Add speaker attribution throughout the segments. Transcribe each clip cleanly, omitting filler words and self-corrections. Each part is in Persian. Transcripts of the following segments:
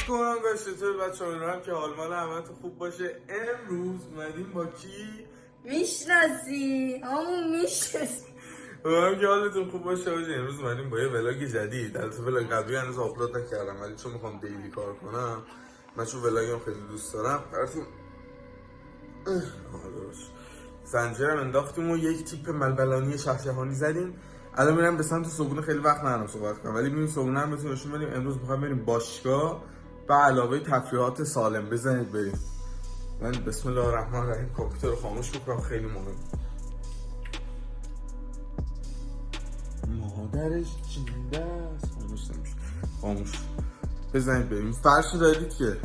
Speaker 1: کنم و چطور بچه امیدوارم که حال مال همتون خوب باشه. امروز اومدیم با کی؟
Speaker 2: میشناسی همون میشناسی.
Speaker 1: امیدوارم که حالتون خوب باشه. امروز اومدیم با یه ولاگ جدید. البته ولاگ قبلی هنوز آپلود نکردم ولی چون میخوام دیلی کار کنم، من چون ولاگم خیلی دوست دارم براتون زنجیرم انداختیم و یک تیپ ملبلانی شهرجهانی زدیم. الان میرم به سمت صبحونه، خیلی وقت ندارم صحبت کنم ولی میریم صبحونه هم بهتون نشون بدیم. امروز میخوایم بریم باشگاه به علاوه تفریحات سالم. بزنید بریم. من بسم الله الرحمن الرحیم کامپیوتر رو خاموش میکنم، خیلی مهم. مادرش جنده است. خاموش نمیشه، خاموش. بزنید بریم. فرش دارید که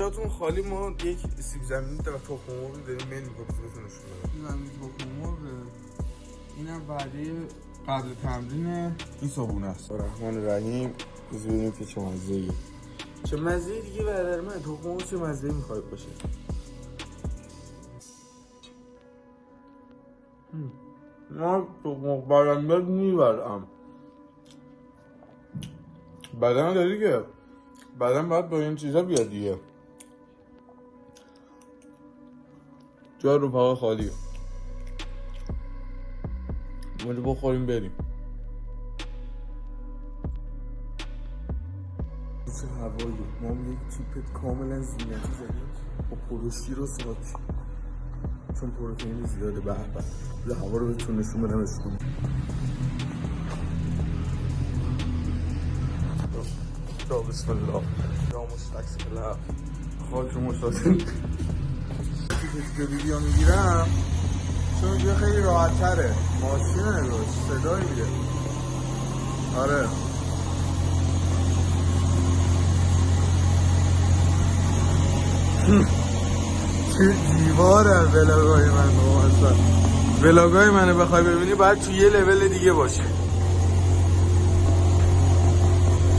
Speaker 1: جاتون خالی. ما یک سیب زمینی و تخم مرغ داریم میل میکنیم بهتون نشون بدم. زمین تخم مرغ اینم وعده قبل تمرینه. این صبحونه است. الرحمن الرحیم. ببینیم که چه مزه‌ایه. چه مزه‌ای دیگه برادر من. تخم مرغ چه مزه‌ای میخواد باشه. ما تخم مرغ برنده میبرم. بدن داری که بدن باید با این چیزا بیاد دیگه. جا رفاقا خالیه. ما رو بخوریم بریم. چه هوایی. ما هم یک تیپت کاملا زینتی زدیم با پروشیر و ساتی چون پروتئین زیاده. به به هوا رو بهتون نشون بدم. اسکون بسم الله یا مستقص الله خاک مستقص که ویدیو میگیرم چون اینجا خیلی راحت تره. ماشین نگاه صدایی میده. آره چه دیواره ولاگای من. اصلا ولاگای منو بخوای ببینی باید تو یه لول دیگه باشه.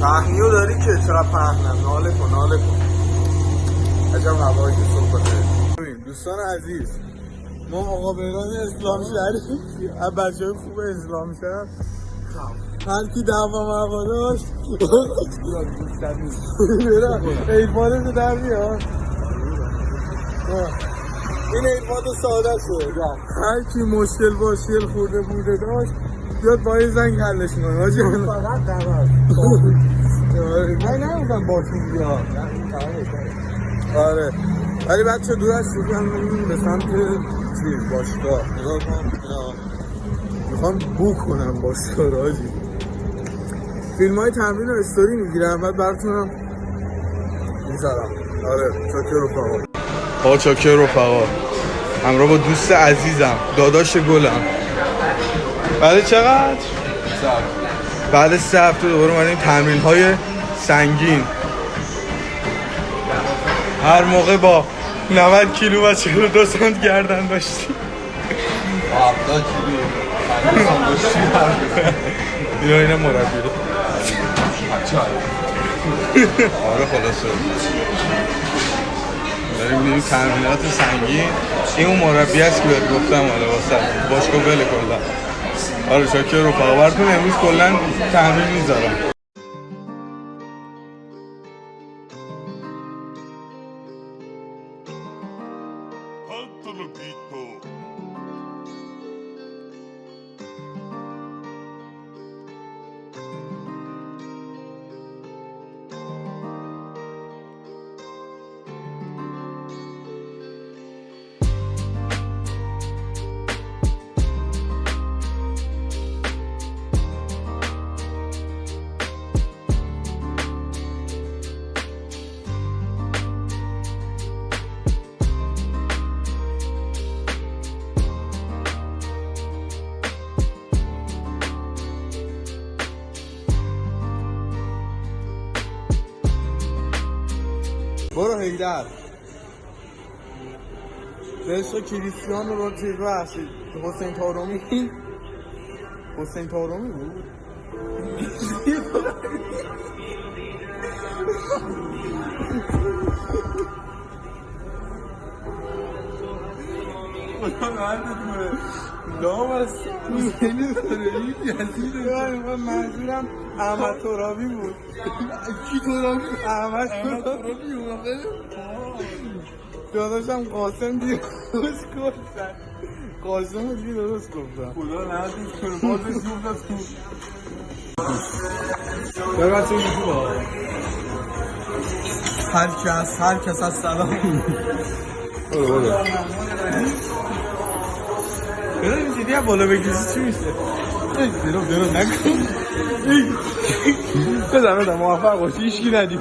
Speaker 1: پهنیو داری که چرا پهنم. ناله کن عجب هوایی که صبح. دوستان عزیز، ما آقا بهران اسلام شهری از بچه های خوب اسلام شهر هر کی دعوا موا داشت ایفادش رو در میاد. این ایفاد ساده شده. هر کی مشکل باشیل خورده بوده داشت بیاد با این زنگ حلش کنه. فقط قرار من نمیدونم باشون بیاد. آره ولی بچه دور از شروع هم نمیدونم به سمت چیز باشگاه. نگاه کنم میخوام بوک کنم باشگاه رو آجی. فیلم های تمرین رو استوری میگیرم بعد براتونم میذارم. آره چاکر رفقا. چاکر رفقا همراه با دوست عزیزم داداش گلم. بعد چقدر؟ بعد 3 هفته دوباره اومدیم تمرین های سنگین. هر موقع با 90 کیلو و 42 سانت گردن داشتیم.
Speaker 3: 70 کیلو
Speaker 1: اینا مربی رو آره خلاصه داریم میریم تمرینات سنگین. این اون مربی هست که بهت گفتم حالا واسه باشگاه بله کلا. آره شاکر رفقا براتون امروز کلا تمرین میذارم. برو هیدر به عشق کریستیانو رو چیز بخشید. حسین تارمی بود. لام است خیلی داره این یزیده منظورم احمد ترابی بود کی ترابی؟ احمد ترابی بود داداشم قاسم درست گفتن قاسم دیگه درست گفتن خدا نهدید کنه بازش گفت تو در بچه یوتیوب ها هر کس از سلام برای این جدی هم بالا بگیرسی چی میشه؟ درو نکن بزن موفق باشی ایشکی ندید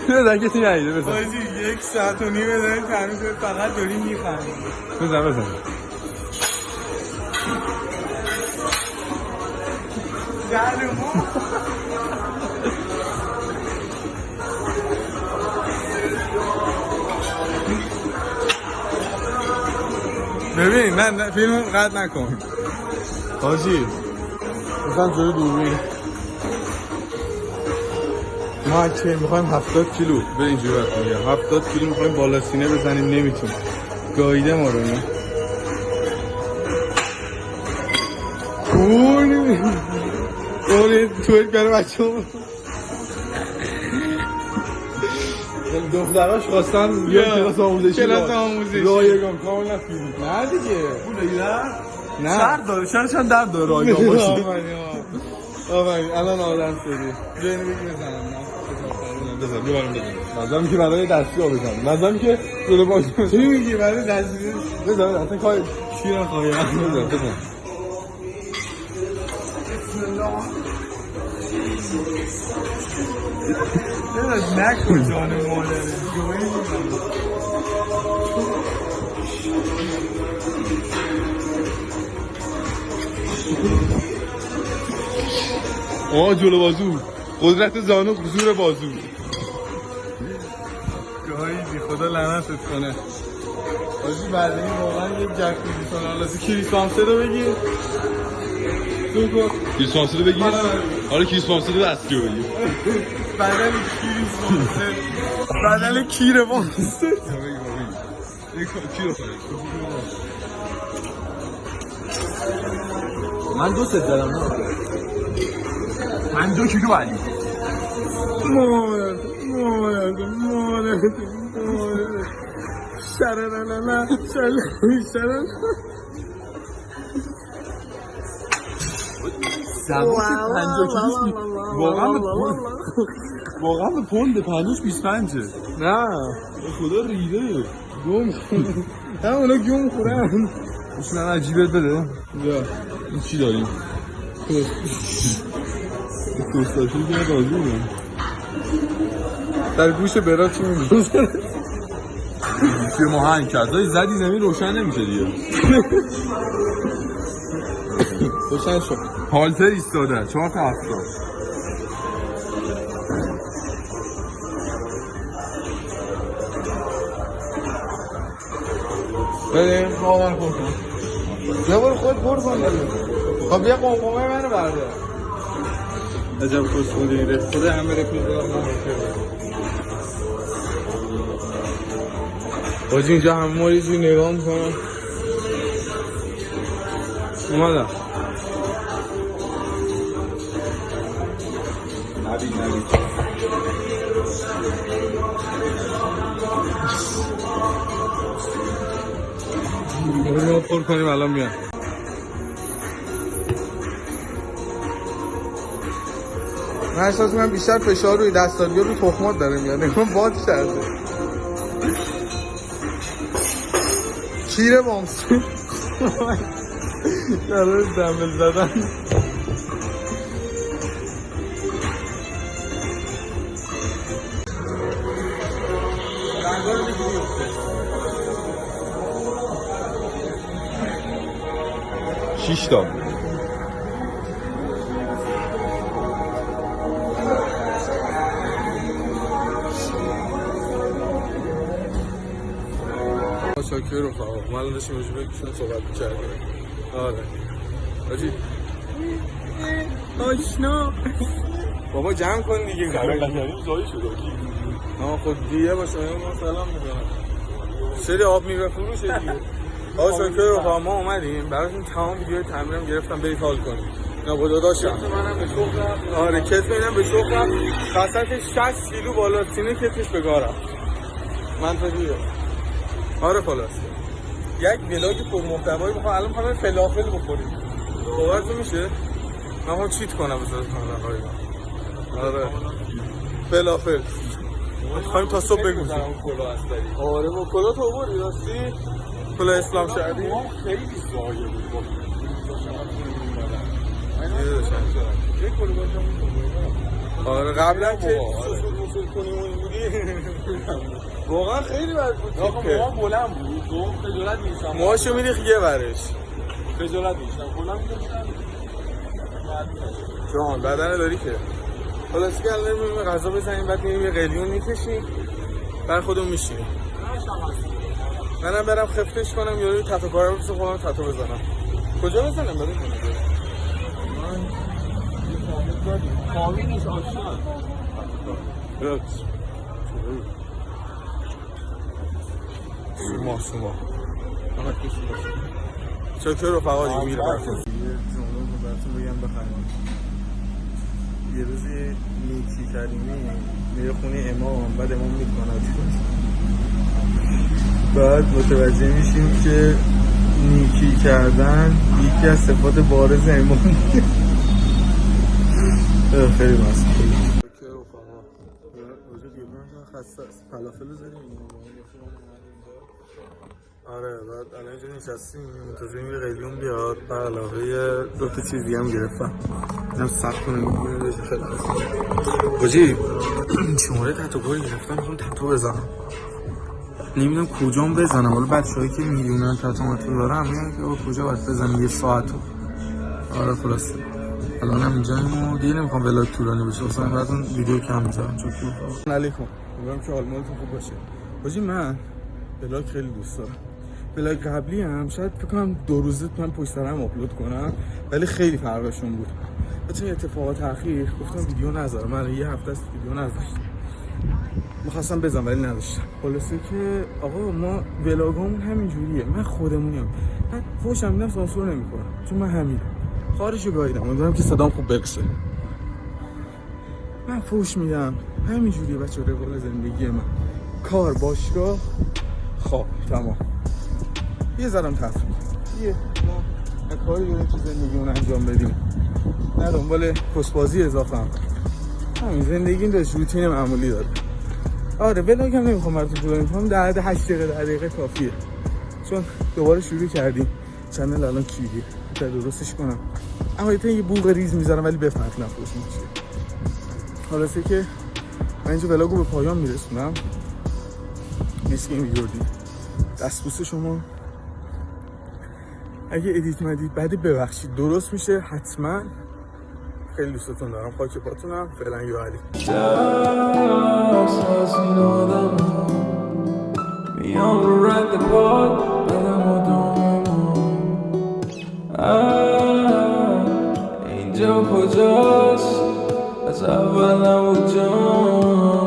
Speaker 1: بزن کسی ندیده بزن بازی 1 ساعت و نیمه داریم تمیز فقط داریم میخندیم بزن ببین من فیلم قطع نکن حاجی مثلا جلو دوربین ما که میخوایم 70 کیلو به اینجوری وقت میگم 70 کیلو میخوایم بالا سینه بزنیم نمیتونیم گاییده ما رو اینا تویت برای بچه هم دختراش خواستن یه کلاس آموزشی رایگان کامل نفیدیم نه دیگه نه درد داره چند درد داره رایگان باشی آفرین الان آدم شدی جایی بگی بزنم بزن نظرم که برای دستی ها بزنم نظرم که جلو باشی چی میگی برای دستی بزن اصلا کار چی را خواهی بزن نکن جان مادره جوهی جلو بازو قدرت زانو زور بازو گاهی خدا لعنتت کنه بازی بعد این واقعا یک جکوزی کنه لازم کریسمس رو بگیر کریسمس رو بگیر آره کریسمس رو دستی رو بگیر بدل کیر واسه من 2 ست دارم من 2 کیلو علی مادر شررللا شررللا زبوش 50 کیلوش واقعا به پونده 25 نه خدا ریده گم هم اونا گم خورن ایش من عجیبت بده بیا این چی داریم توستاشی که راضی بودم در گوش برا چی میگوز گوشی ما هنگ کرد دایی زدی زمین روشن نمیشه دیگه روشن شد هالتر ایستاده 4 تا 7 بریم واقعا پر کن یه برو خود پر کن خب یه قمقمه منو برده عجب خوش خودی خدا همه رکوز دارم باجی اینجا همه ما یه جوی نگاه میکنم اومدم نبید بریم پر کنیم الان میان من احساس میکنم بیشتر فشار روی دستاریو رو تخمات داره میاد نگاه باد کرده کیره بامسی داره دنبل زدن شیش تا شاکر رو خواهم من داشتیم رجوع بکشن صحبت می‌کردیم آره آجی آشنا بابا جمع کن دیگه زمین قشنگی زایی شد آجی خود دیگه باشه ما سلام میکنم سری آب میوه فروشه دیگه آقا شکر رفقا ما اومدیم براتون تمام ویدیو تعمیرم گرفتم برید حال کنید. نه با داداشم منم به شغلم. آره کتف اینم به شغلم. وسط 60 کیلو بالا سینه کتفش به گارم. منطقیه. آره خلاص. یک ولاگ پرمحتوایی میخوام الان میخوام فلافل بخوریم. باورتون میشه؟ من میخوام چیت کنم بذارید کانال های آره فلافل. میخوایم تا صبح بگوزیم. آره با کلا تو بردی راستی؟ کلا اسلام شهری؟ خیلی زایه بود. آره قبلا که سوسول کنیم اون بودی واقعا خیلی بد بود. موها بلند بود تو خجالت میشم. موهاشو میریخ یه ورش خجالت میشم. بلند میشم جان بدن داری که خلاص که الان میریم غذا بزنیم بعد میریم یه قلیون میکشیم بعد خودمون میشینیم. منم برم خفتش کنم یا تتو کارا بس خودم تتو بزنم. کجا بزنم برای کنه کامی نیست آشنا سوما چکر رو فقط دیگه میره براتون یه جمله رو براتون بگم بخریم. یه روزی نیکی کریمی میره خونه امام بعد امام میکنه بعد متوجه میشیم که نیکی کردن یکی از صفات بارز امام خیلی مسئله که رفقا وجود یه خسته است فلافل زدیم. آره بعد الان اینجا نشستیم منتظریم یه قلیون بیاد به علاوه دو تا چیز دیگه هم گرفتم اینم سخت کنم خیلی باشی شماره تتوگاری گرفتم میخوام تتو بزنم نمیدونم کجام بزنم. حالا بچه‌هایی که میدونن تتو دارم میگن که کجا باید بزنم یه ساعتو. آره خلاصه الان هم اینجاییم و دیگه نمیخوام ولاگ طولانی بشه اصلا براتون ویدیو کم میذارم چون طول علیکم امیدوارم که حال مالتون خوب باشه. حاجی من ولاگ خیلی دوست دارم. ولاگ قبلی هم شاید فکر کنم 2 روزه من پشت سر هم آپلود کنم ولی خیلی فرقشون بود. بچه اتفاقات اخیر گفتم ویدیو نذارم. من یه هفته است ویدیو نذاشتم میخواستم بزنم ولی نداشتم. خلاصه که آقا ما ولاگامون همین جوریه. من خودمونیم بعد فوشم میدم سانسور نمیکنم چون من همینم. خارجو گاییدم امیدوارم که صدام خوب برسه. من فوش میدم همین جوریه بچه روال زندگی من. کار باشگاه خواب تمام. یه ذرم تفریح یه ما کاری داریم که زندگیمون انجام بدیم نه دنبال کسبازی اضافه هم. همین زندگی داشت روتین معمولی داره. آره ولاگ هم نمیخوام براتون طولانی کنم. در 8 دقیقه 10 دقیقه کافیه چون دوباره شروع کردیم. چنل الان کیدی تا درستش کنم. اما یه بوق ریز میذارم ولی بفهمید نفوش میشه. خلاصه که من اینجا ولاگو به پایان میرسونم. مثل این ویدیو دید دستبوس شما اگه ادیت مدید بعد ببخشید درست میشه حتما. خیلی دوستتون دارم. خاک پاتونم. فعلا یا علی.
Speaker 4: اینجا کجاست از اول نبود جان